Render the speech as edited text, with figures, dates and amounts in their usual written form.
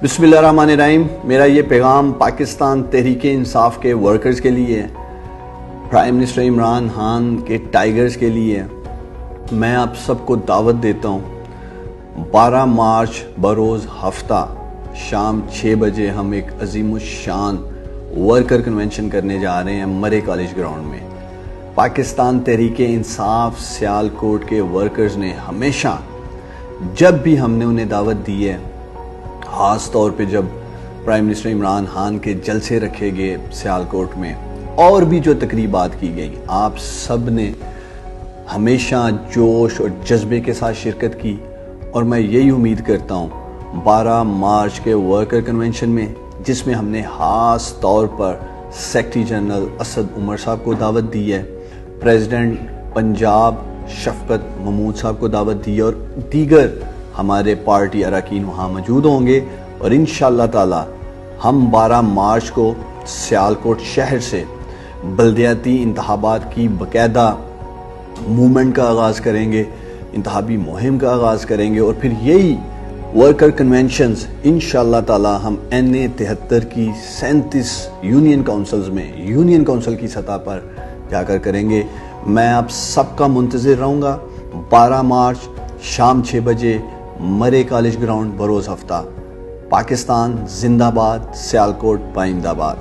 بسم اللہ الرحمن الرحیم۔ میرا یہ پیغام پاکستان تحریک انصاف کے ورکرز کے لیے ہے، پرائم منسٹر عمران خان کے ٹائیگرز کے لیے ہے۔ میں آپ سب کو دعوت دیتا ہوں 12 مارچ بروز ہفتہ شام 6 بجے ہم ایک عظیم الشان ورکر کنونشن کرنے جا رہے ہیں مرے کالج گراؤنڈ میں۔ پاکستان تحریک انصاف سیالکوٹ کے ورکرز نے ہمیشہ جب بھی ہم نے انہیں دعوت دی ہے، خاص طور پہ جب پرائم منسٹر عمران خان کے جلسے رکھے گئے سیالکوٹ میں اور بھی جو تقریبات کی گئی، آپ سب نے ہمیشہ جوش اور جذبے کے ساتھ شرکت کی، اور میں یہی امید کرتا ہوں 12 مارچ کے ورکر کنونشن میں، جس میں ہم نے خاص طور پر سیکرٹری جنرل اسد عمر صاحب کو دعوت دی ہے، پریزیڈنٹ پنجاب شفقت محمود صاحب کو دعوت دی ہے، اور دیگر ہمارے پارٹی اراکین وہاں موجود ہوں گے، اور انشاءاللہ تعالی ہم 12 مارچ کو سیالکوٹ شہر سے بلدیاتی انتخابات کی باقاعدہ موومنٹ کا آغاز کریں گے، انتخابی مہم کا آغاز کریں گے، اور پھر یہی ورکر کنونشنز انشاءاللہ تعالی ہم NA 73 کی 37 یونین کونسلز میں یونین کونسل کی سطح پر جا کر کریں گے۔ میں آپ سب کا منتظر رہوں گا 12 مارچ شام 6 بجے مرے کالج گراؤنڈ بروز ہفتہ۔ پاکستان زندہ باد، سیالکوٹ پائندہ باد۔